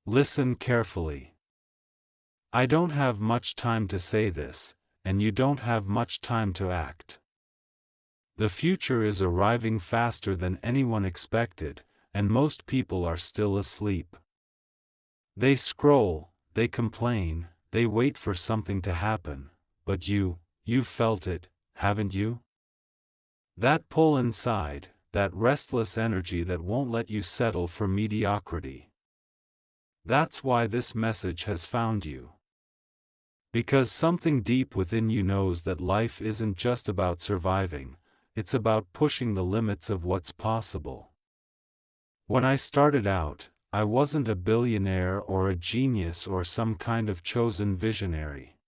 Listen carefully. I don't have much time to say this, and you don't have much time to act. The future is arriving faster than anyone expected, and most people are still asleep. They scroll, they complain, they wait for something to happen, but you've felt it, haven't you? That pull inside, that restless energy that won't let you settle for mediocrity. That's why this message has found you. Because something deep within you knows that life isn't just about surviving, it's about pushing the limits of what's possible. When I started out, I wasn't a billionaire or a genius or some kind of chosen visionary.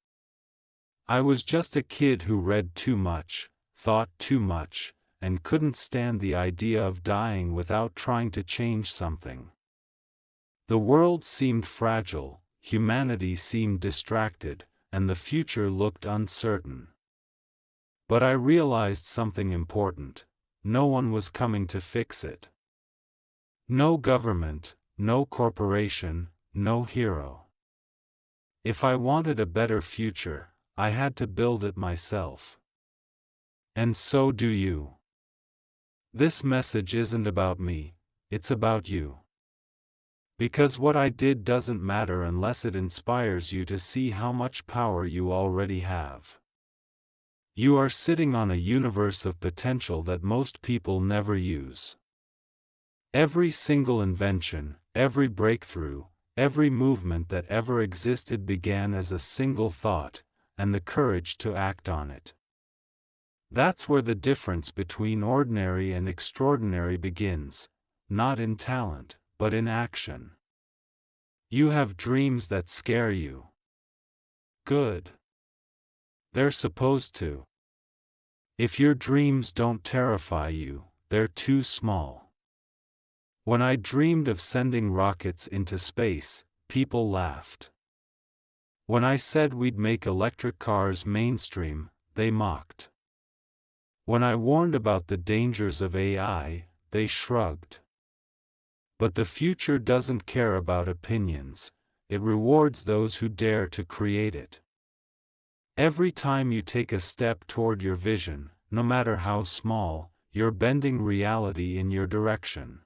I was just a kid who read too much, thought too much, and couldn't stand the idea of dying without trying to change something. The world seemed fragile, humanity seemed distracted, and the future looked uncertain. But I realized something important: no one was coming to fix it. No government, no corporation, no hero. If I wanted a better future, I had to build it myself. And so do you. This message isn't about me, it's about you. Because what I did doesn't matter unless it inspires you to see how much power you already have. You are sitting on a universe of potential that most people never use. Every single invention, every breakthrough, every movement that ever existed began as a single thought, and the courage to act on it. That's where the difference between ordinary and extraordinary begins, not in talent, but in action. You have dreams that scare you. Good. They're supposed to. If your dreams don't terrify you, they're too small. When I dreamed of sending rockets into space, people laughed. When I said we'd make electric cars mainstream, they mocked. When I warned about the dangers of AI, they shrugged. But the future doesn't care about opinions, it rewards those who dare to create it. Every time you take a step toward your vision, no matter how small, you're bending reality in your direction.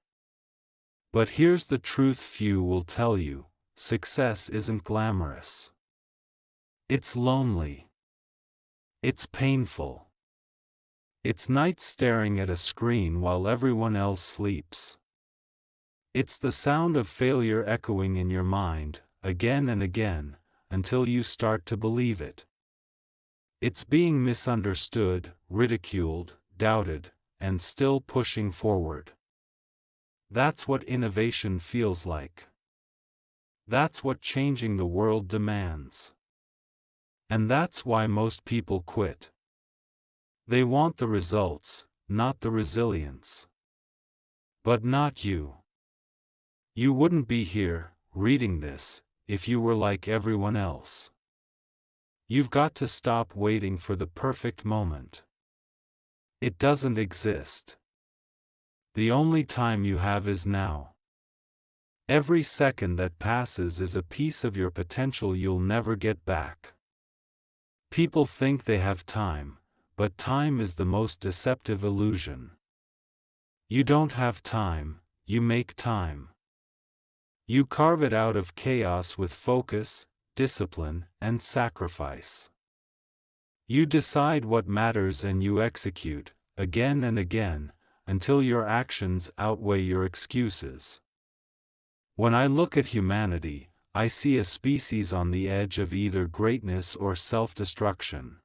But here's the truth few will tell you: success isn't glamorous. It's lonely. It's painful. It's nights staring at a screen while everyone else sleeps. It's the sound of failure echoing in your mind, again and again, until you start to believe it. It's being misunderstood, ridiculed, doubted, and still pushing forward. That's what innovation feels like. That's what changing the world demands. And that's why most people quit. They want the results, not the resilience. But not you. You wouldn't be here, reading this, if you were like everyone else. You've got to stop waiting for the perfect moment. It doesn't exist. The only time you have is now. Every second that passes is a piece of your potential you'll never get back. People think they have time, but time is the most deceptive illusion. You don't have time, you make time. You carve it out of chaos with focus, discipline, and sacrifice. You decide what matters and you execute, again and again, until your actions outweigh your excuses. When I look at humanity, I see a species on the edge of either greatness or self-destruction.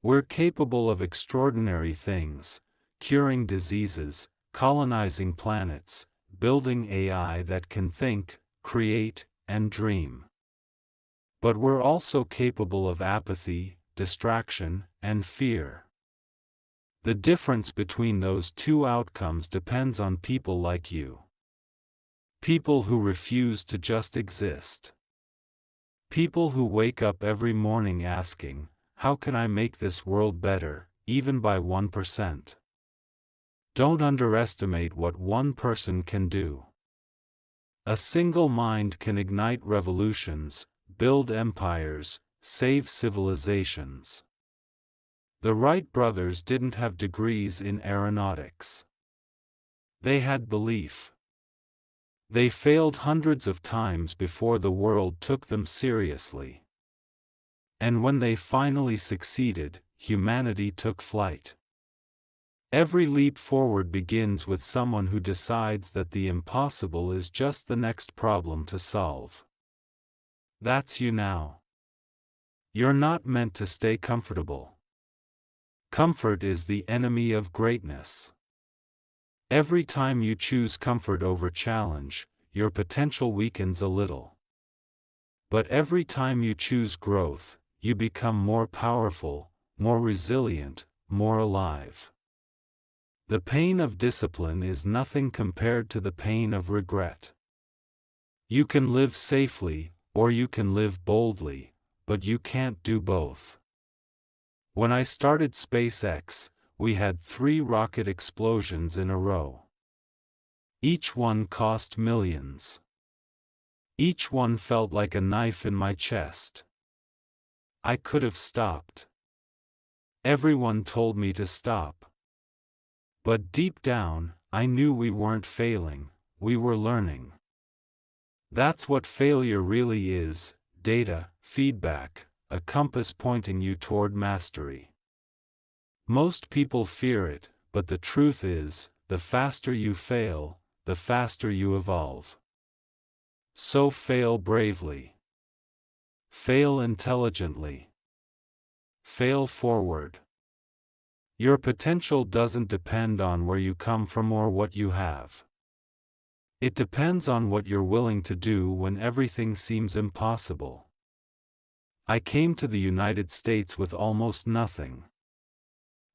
We're capable of extraordinary things: curing diseases, colonizing planets, building AI that can think, create, and dream. But we're also capable of apathy, distraction, and fear. The difference between those two outcomes depends on people like you. People who refuse to just exist. People who wake up every morning asking, how can I make this world better, even by 1%? Don't underestimate what one person can do. A single mind can ignite revolutions, build empires, save civilizations. The Wright brothers didn't have degrees in aeronautics. They had belief. They failed hundreds of times before the world took them seriously. And when they finally succeeded, humanity took flight. Every leap forward begins with someone who decides that the impossible is just the next problem to solve. That's you now. You're not meant to stay comfortable. Comfort is the enemy of greatness. Every time you choose comfort over challenge, your potential weakens a little. But every time you choose growth, you become more powerful, more resilient, more alive. The pain of discipline is nothing compared to the pain of regret. You can live safely, or you can live boldly, but you can't do both. When I started SpaceX, we had 3 rocket explosions in a row. Each one cost millions. Each one felt like a knife in my chest. I could have stopped. Everyone told me to stop. But deep down, I knew we weren't failing, we were learning. That's what failure really is: data, feedback, a compass pointing you toward mastery. Most people fear it, but the truth is, the faster you fail, the faster you evolve. So fail bravely. Fail intelligently. Fail forward. Your potential doesn't depend on where you come from or what you have. It depends on what you're willing to do when everything seems impossible. I came to the United States with almost nothing.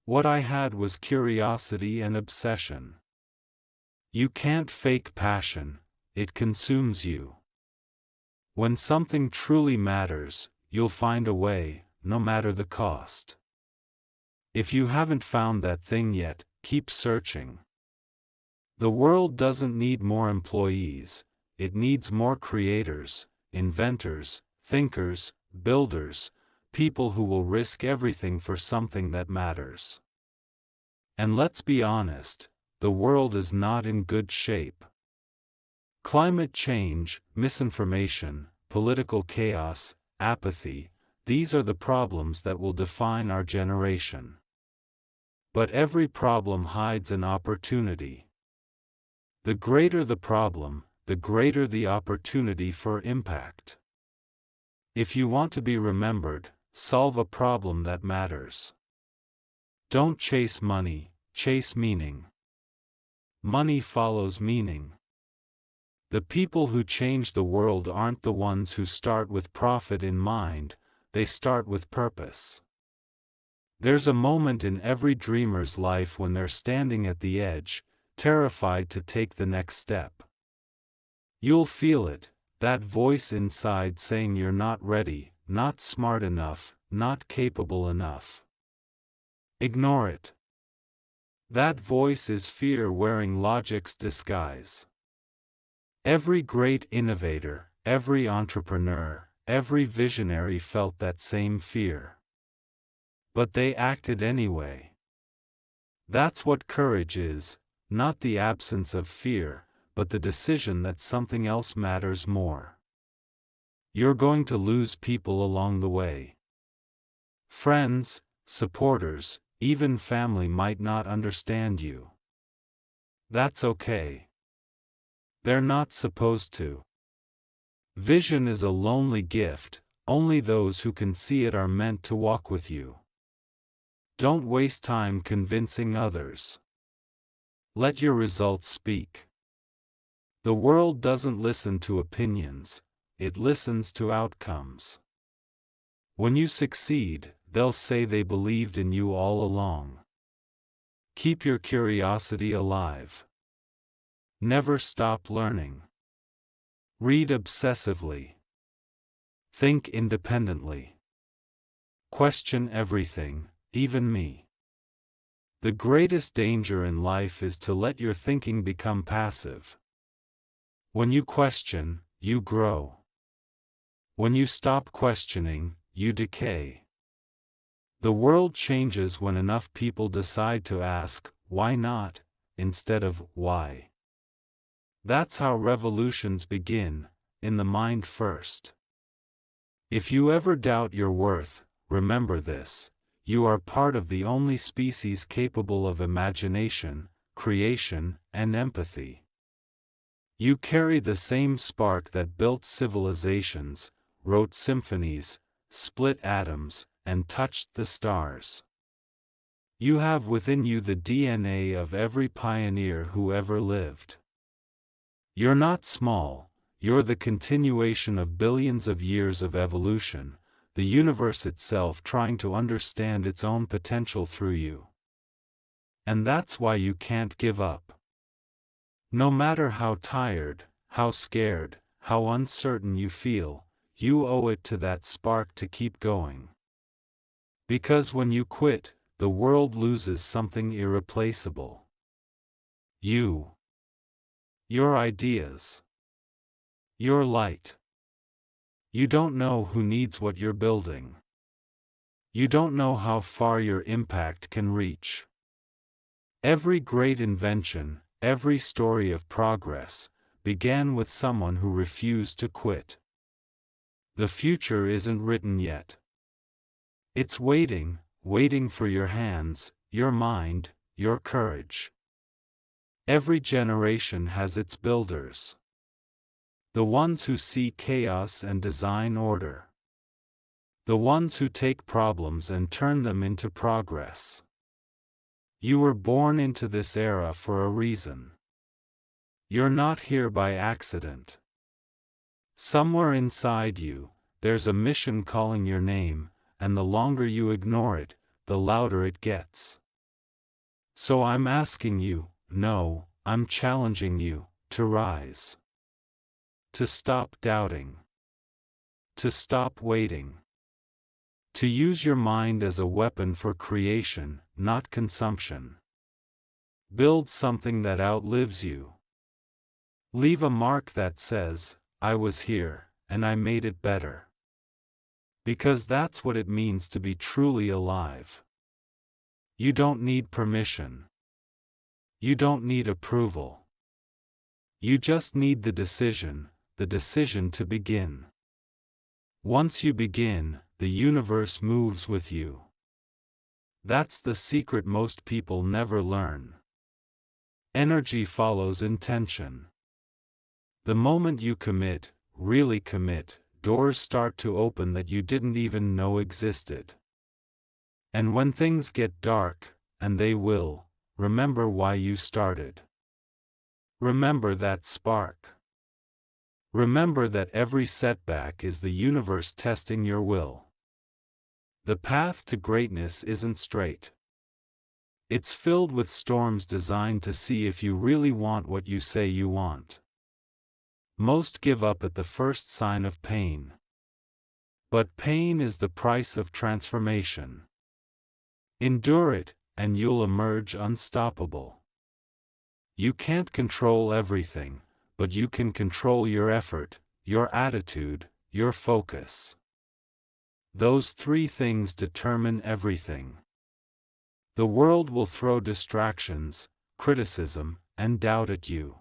What I had was curiosity and obsession. You can't fake passion, it consumes you. When something truly matters, you'll find a way, no matter the cost. If you haven't found that thing yet, keep searching. The world doesn't need more employees, it needs more creators, inventors, thinkers, builders, people who will risk everything for something that matters. And let's be honest, the world is not in good shape. Climate change, misinformation, political chaos, apathy, these are the problems that will define our generation. But every problem hides an opportunity. The greater the problem, the greater the opportunity for impact. If you want to be remembered, solve a problem that matters. Don't chase money, chase meaning. Money follows meaning. The people who change the world aren't the ones who start with profit in mind, they start with purpose. There's a moment in every dreamer's life when they're standing at the edge, terrified to take the next step. You'll feel it, that voice inside saying you're not ready, not smart enough, not capable enough. Ignore it. That voice is fear wearing logic's disguise. Every great innovator, every entrepreneur, every visionary felt that same fear. But they acted anyway. That's what courage is, not the absence of fear, but the decision that something else matters more. You're going to lose people along the way. Friends, supporters, even family might not understand you. That's okay. They're not supposed to. Vision is a lonely gift, only those who can see it are meant to walk with you. Don't waste time convincing others. Let your results speak. The world doesn't listen to opinions, it listens to outcomes. When you succeed, they'll say they believed in you all along. Keep your curiosity alive. Never stop learning. Read obsessively. Think independently. Question everything, even me. The greatest danger in life is to let your thinking become passive. When you question, you grow. When you stop questioning, you decay. The world changes when enough people decide to ask, why not, instead of why. That's how revolutions begin, in the mind first. If you ever doubt your worth, remember this: you are part of the only species capable of imagination, creation, and empathy. You carry the same spark that built civilizations, wrote symphonies, split atoms, and touched the stars. You have within you the DNA of every pioneer who ever lived. You're not small, you're the continuation of billions of years of evolution, the universe itself trying to understand its own potential through you. And that's why you can't give up. No matter how tired, how scared, how uncertain you feel, you owe it to that spark to keep going. Because when you quit, the world loses something irreplaceable. You. Your ideas. Your light. You don't know who needs what you're building. You don't know how far your impact can reach. Every great invention, every story of progress, began with someone who refused to quit. The future isn't written yet. It's waiting, waiting for your hands, your mind, your courage. Every generation has its builders. The ones who see chaos and design order. The ones who take problems and turn them into progress. You were born into this era for a reason. You're not here by accident. Somewhere inside you, there's a mission calling your name, and the longer you ignore it, the louder it gets. So I'm asking you, no, I'm challenging you, to rise. To stop doubting. To stop waiting. To use your mind as a weapon for creation, not consumption. Build something that outlives you. Leave a mark that says, I was here, and I made it better. Because that's what it means to be truly alive. You don't need permission. You don't need approval. You just need the decision to begin. Once you begin, the universe moves with you. That's the secret most people never learn. Energy follows intention. The moment you commit, really commit, doors start to open that you didn't even know existed. And when things get dark, and they will, remember why you started. Remember that spark. Remember that every setback is the universe testing your will. The path to greatness isn't straight. It's filled with storms designed to see if you really want what you say you want. Most give up at the first sign of pain. But pain is the price of transformation. Endure it, and you'll emerge unstoppable. You can't control everything, but you can control your effort, your attitude, your focus. Those three things determine everything. The world will throw distractions, criticism, and doubt at you.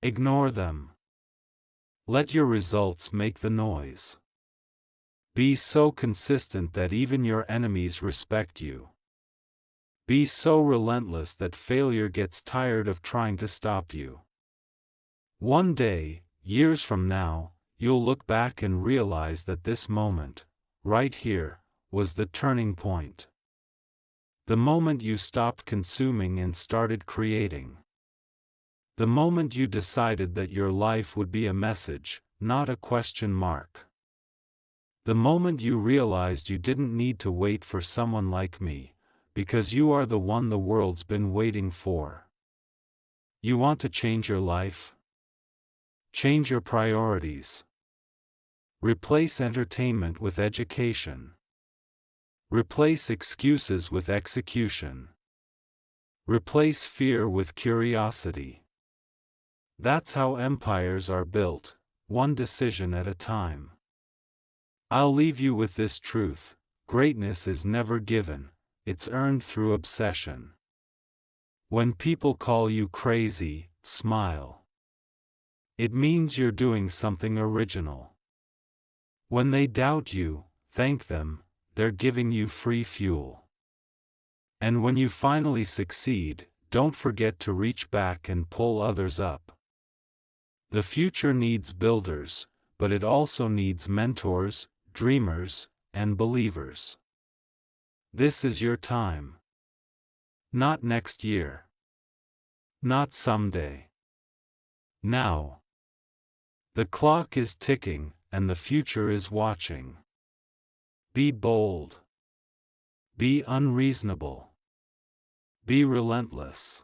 Ignore them. Let your results make the noise. Be so consistent that even your enemies respect you. Be so relentless that failure gets tired of trying to stop you. One day, years from now, you'll look back and realize that this moment, right here, was the turning point. The moment you stopped consuming and started creating. The moment you decided that your life would be a message, not a question mark. The moment you realized you didn't need to wait for someone like me, because you are the one the world's been waiting for. You want to change your life? Change your priorities. Replace entertainment with education. Replace excuses with execution. Replace fear with curiosity. That's how empires are built, one decision at a time. I'll leave you with this truth: greatness is never given, it's earned through obsession. When people call you crazy, smile. It means you're doing something original. When they doubt you, thank them, they're giving you free fuel. And when you finally succeed, don't forget to reach back and pull others up. The future needs builders, but it also needs mentors, dreamers, and believers. This is your time. Not next year. Not someday. Now. The clock is ticking, and the future is watching. Be bold. Be unreasonable. Be relentless.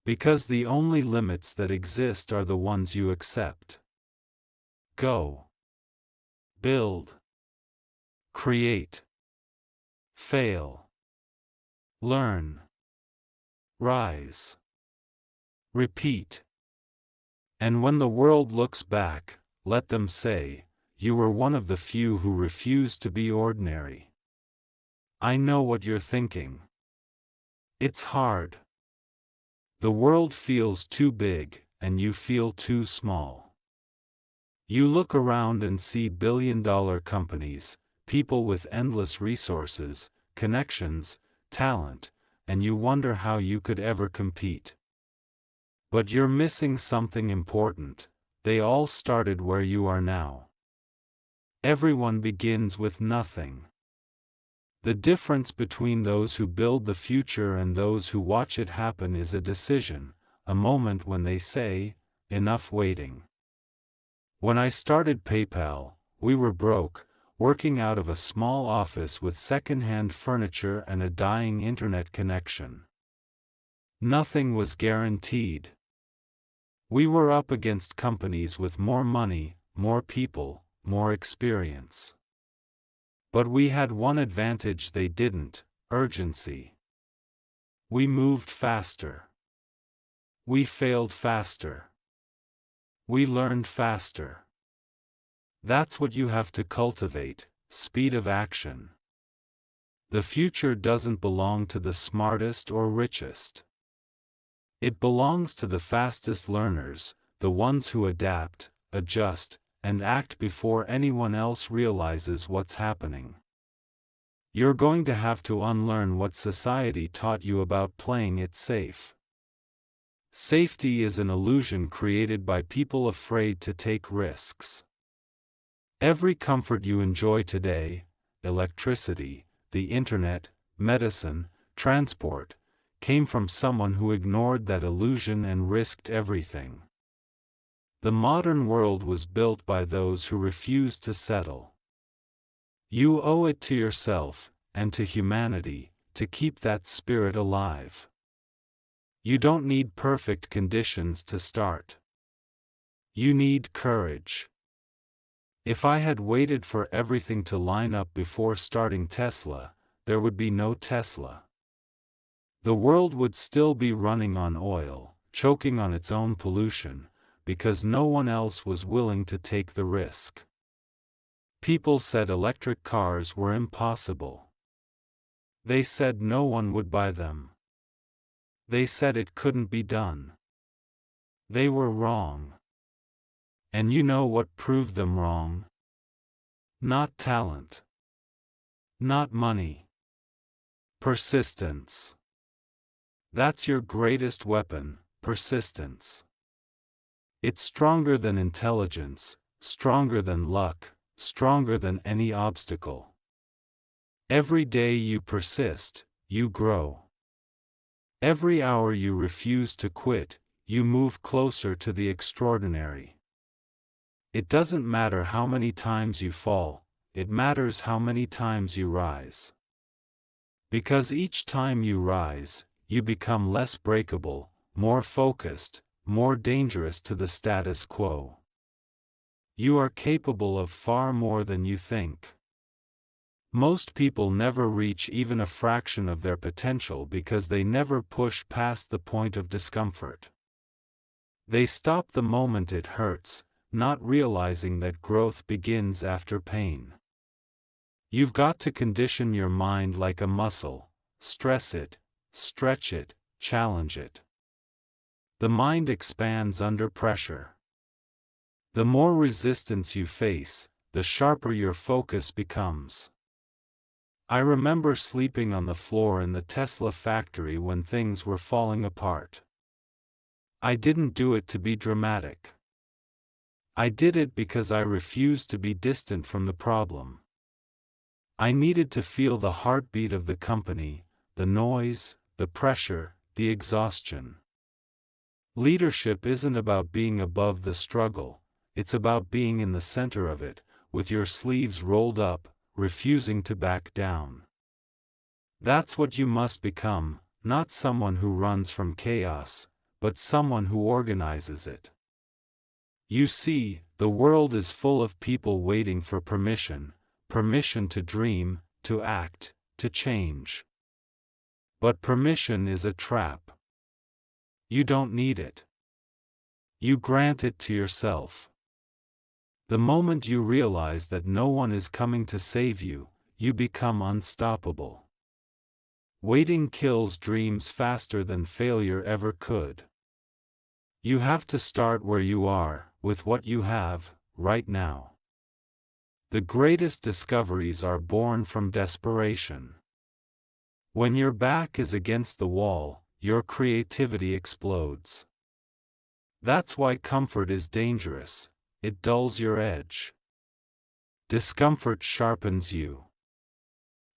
Because the only limits that exist are the ones you accept. Go. Build. Create. Fail. Learn. Rise. Repeat. And when the world looks back, let them say, you were one of the few who refused to be ordinary. I know what you're thinking. It's hard. The world feels too big, and you feel too small. You look around and see billion-dollar companies, people with endless resources, connections, talent, and you wonder how you could ever compete. But you're missing something important: they all started where you are now. Everyone begins with nothing. The difference between those who build the future and those who watch it happen is a decision, a moment when they say, enough waiting. When I started PayPal, we were broke, working out of a small office with second-hand furniture and a dying internet connection. Nothing was guaranteed. We were up against companies with more money, more people, more experience. But we had one advantage they didn't: urgency. We moved faster. We failed faster. We learned faster. That's what you have to cultivate: speed of action. The future doesn't belong to the smartest or richest. It belongs to the fastest learners, the ones who adapt, adjust, and act before anyone else realizes what's happening. You're going to have to unlearn what society taught you about playing it safe. Safety is an illusion created by people afraid to take risks. Every comfort you enjoy today, electricity, the internet, medicine, transport, came from someone who ignored that illusion and risked everything. The modern world was built by those who refused to settle. You owe it to yourself, and to humanity, to keep that spirit alive. You don't need perfect conditions to start. You need courage. If I had waited for everything to line up before starting Tesla, there would be no Tesla. The world would still be running on oil, choking on its own pollution, because no one else was willing to take the risk. People said electric cars were impossible. They said no one would buy them. They said it couldn't be done. They were wrong. And you know what proved them wrong? Not talent. Not money. Persistence. That's your greatest weapon: persistence. It's stronger than intelligence, stronger than luck, stronger than any obstacle. Every day you persist, you grow. Every hour you refuse to quit, you move closer to the extraordinary. It doesn't matter how many times you fall, it matters how many times you rise. Because each time you rise, you become less breakable, more focused, more dangerous to the status quo. You are capable of far more than you think. Most people never reach even a fraction of their potential because they never push past the point of discomfort. They stop the moment it hurts, not realizing that growth begins after pain. You've got to condition your mind like a muscle, stress it, stretch it, challenge it. The mind expands under pressure. The more resistance you face, the sharper your focus becomes. I remember sleeping on the floor in the Tesla factory when things were falling apart. I didn't do it to be dramatic. I did it because I refused to be distant from the problem. I needed to feel the heartbeat of the company, the noise, the pressure, the exhaustion. Leadership isn't about being above the struggle, it's about being in the center of it, with your sleeves rolled up, refusing to back down. That's what you must become, not someone who runs from chaos, but someone who organizes it. You see, the world is full of people waiting for permission to dream, to act, to change. But permission is a trap. You don't need it. You grant it to yourself. The moment you realize that no one is coming to save you, you become unstoppable. Waiting kills dreams faster than failure ever could. You have to start where you are, with what you have, right now. The greatest discoveries are born from desperation. When your back is against the wall, your creativity explodes. That's why comfort is dangerous, it dulls your edge. Discomfort sharpens you.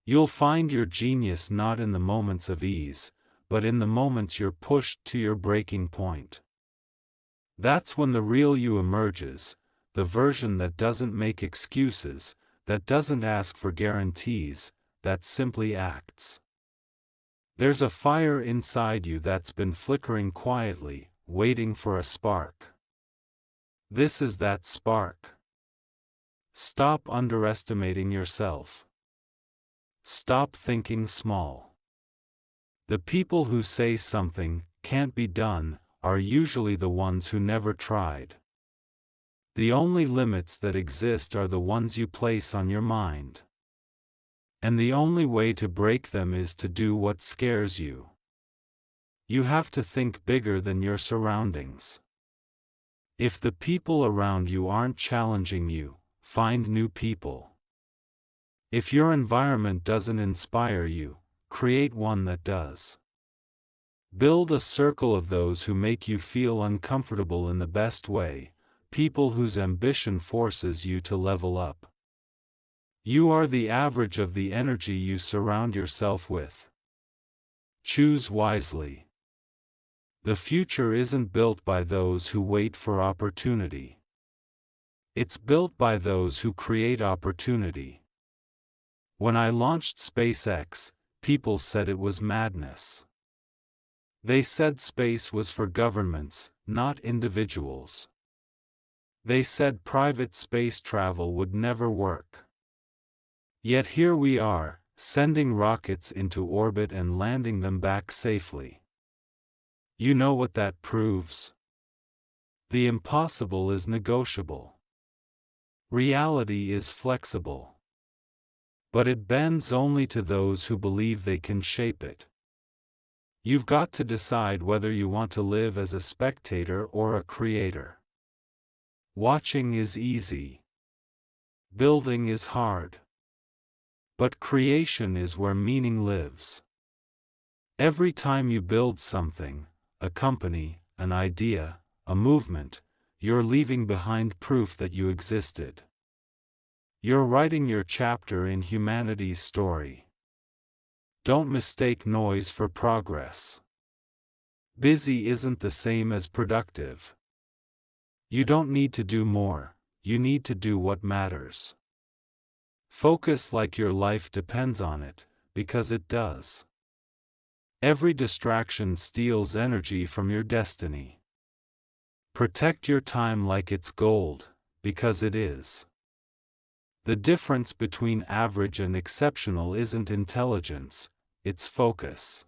You'll find your genius not in the moments of ease, but in the moments you're pushed to your breaking point. That's when the real you emerges, the version that doesn't make excuses, that doesn't ask for guarantees, that simply acts. There's a fire inside you that's been flickering quietly, waiting for a spark. This is that spark. Stop underestimating yourself. Stop thinking small. The people who say something can't be done are usually the ones who never tried. The only limits that exist are the ones you place on your mind. And the only way to break them is to do what scares you. You have to think bigger than your surroundings. If the people around you aren't challenging you, find new people. If your environment doesn't inspire you, create one that does. Build a circle of those who make you feel uncomfortable in the best way, people whose ambition forces you to level up. You are the average of the energy you surround yourself with. Choose wisely. The future isn't built by those who wait for opportunity. It's built by those who create opportunity. When I launched SpaceX, people said it was madness. They said space was for governments, not individuals. They said private space travel would never work. Yet here we are, sending rockets into orbit and landing them back safely. You know what that proves? The impossible is negotiable. Reality is flexible. But it bends only to those who believe they can shape it. You've got to decide whether you want to live as a spectator or a creator. Watching is easy. Building is hard. But creation is where meaning lives. Every time you build something, a company, an idea, a movement, you're leaving behind proof that you existed. You're writing your chapter in humanity's story. Don't mistake noise for progress. Busy isn't the same as productive. You don't need to do more, you need to do what matters. Focus like your life depends on it, because it does. Every distraction steals energy from your destiny. Protect your time like it's gold, because it is. The difference between average and exceptional isn't intelligence, it's focus.